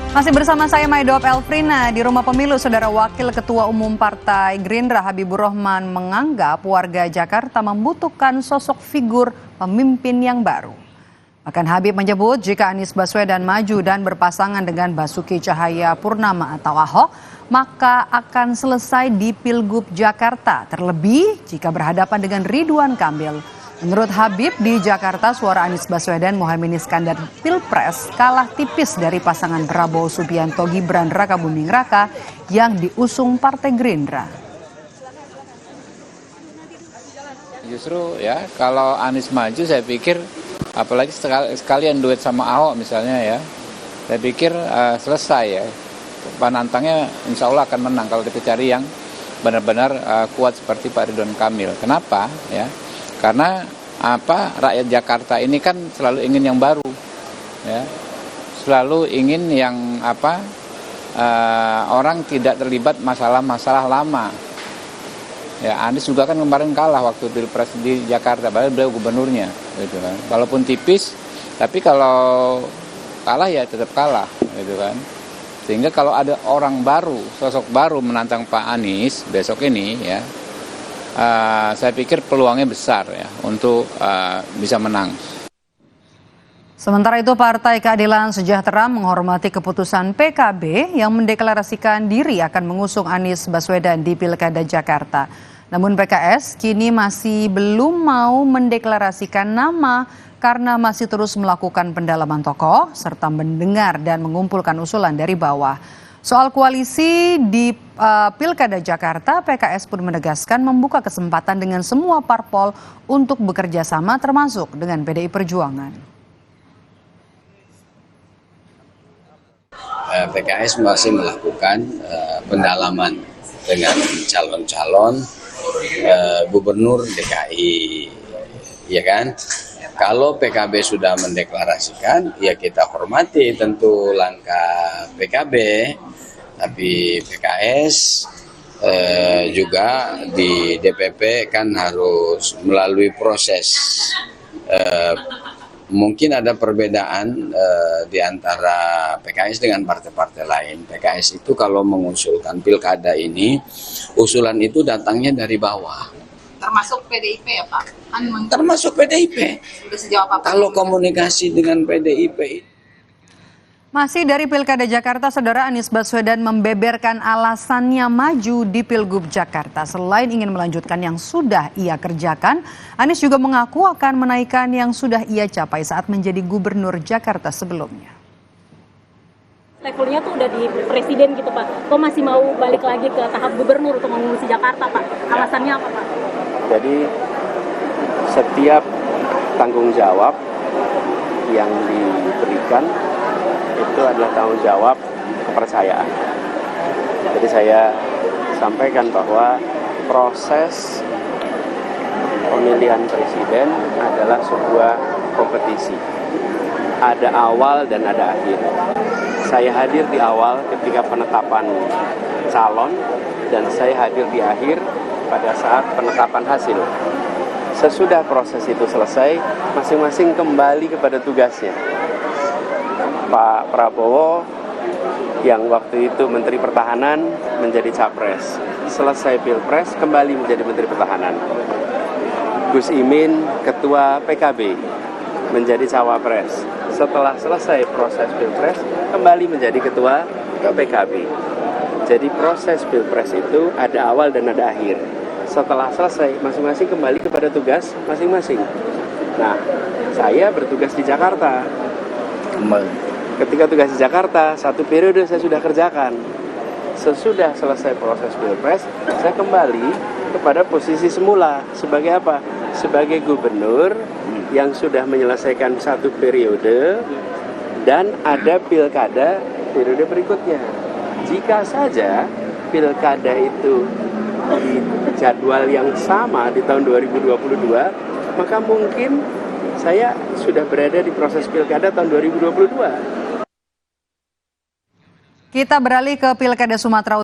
Masih bersama saya Maidop Elfrina. Di Rumah Pemilu, Saudara Wakil Ketua Umum Partai Gerindra Habibur Rahman menganggap warga Jakarta membutuhkan sosok figur pemimpin yang baru. Bahkan Habib menyebut jika Anies Baswedan maju dan berpasangan dengan Basuki Cahayapurnama atau Ahok, maka akan selesai di Pilgub Jakarta, terlebih jika berhadapan dengan Ridwan Kamil. Menurut Habib, di Jakarta suara Anies Baswedan Mohaimin Iskandar Pilpres kalah tipis dari pasangan Prabowo Subianto Gibran Rakabuming Raka yang diusung Partai Gerindra. Justru ya kalau Anies maju saya pikir apalagi sekalian duet sama Ahok misalnya ya, saya pikir selesai ya. Penantangnya insya Allah akan menang kalau kita cari yang benar-benar kuat seperti Pak Ridwan Kamil. Kenapa ya? Karena rakyat Jakarta ini kan selalu ingin yang baru, ya, selalu ingin yang orang tidak terlibat masalah-masalah lama. Ya, Anies juga kan kemarin kalah waktu pilpres di Jakarta, padahal beliau gubernurnya, gitu kan. Walaupun tipis, tapi kalau kalah ya tetap kalah, gitu kan. Sehingga kalau ada orang baru, sosok baru menantang Pak Anies besok ini, ya. Saya pikir peluangnya besar ya untuk bisa menang. Sementara itu Partai Keadilan Sejahtera menghormati keputusan PKB yang mendeklarasikan diri akan mengusung Anies Baswedan di Pilkada Jakarta. Namun PKS kini masih belum mau mendeklarasikan nama karena masih terus melakukan pendalaman tokoh serta mendengar dan mengumpulkan usulan dari bawah. Soal koalisi di Pilkada Jakarta, PKS pun menegaskan membuka kesempatan dengan semua parpol untuk bekerja sama termasuk dengan PDI Perjuangan. PKS masih melakukan pendalaman dengan calon-calon gubernur DKI, ya kan? Kalau PKB sudah mendeklarasikan, ya kita hormati tentu langkah PKB, tapi PKS juga di DPP kan harus melalui proses. Mungkin ada perbedaan di antara PKS dengan partai-partai lain. PKS itu kalau mengusulkan pilkada ini, usulan itu datangnya dari bawah. Termasuk PDIP ya Pak? Termasuk PDIP. Sudah sejauh apa? Kalau komunikasi dengan PDIP. Masih dari Pilkada Jakarta, Saudara, Anies Baswedan membeberkan alasannya maju di Pilgub Jakarta. Selain ingin melanjutkan yang sudah ia kerjakan, Anies juga mengaku akan menaikkan yang sudah ia capai saat menjadi Gubernur Jakarta sebelumnya. Levelnya tuh udah di presiden gitu Pak, kok masih mau balik lagi ke tahap gubernur untuk mengurusi Jakarta Pak? Alasannya apa Pak? Jadi setiap tanggung jawab yang diberikan itu adalah tanggung jawab kepercayaan. Jadi saya sampaikan bahwa proses pemilihan presiden adalah sebuah kompetisi. Ada awal dan ada akhir. Saya hadir di awal ketika penetapan calon dan saya hadir di akhir pada saat penetapan hasil. Sesudah proses itu selesai, masing-masing kembali kepada tugasnya. Pak Prabowo yang waktu itu Menteri Pertahanan menjadi Capres. Selesai Pilpres kembali menjadi Menteri Pertahanan. Gus Imin Ketua PKB menjadi Cawapres. Setelah selesai proses Pilpres kembali menjadi Ketua PKB. Jadi proses Pilpres itu ada awal dan ada akhir. Setelah selesai masing-masing kembali kepada tugas masing-masing. Nah, saya bertugas di Jakarta. Ketika tugas di Jakarta, 1 periode saya sudah kerjakan. Sesudah selesai proses Pilpres, saya kembali kepada posisi semula. Sebagai apa? Sebagai gubernur yang sudah menyelesaikan 1 periode dan ada pilkada periode berikutnya. Jika saja pilkada itu di jadwal yang sama di tahun 2022, maka mungkin saya sudah berada di proses pilkada tahun 2022. Kita beralih ke Pilkada Sumatera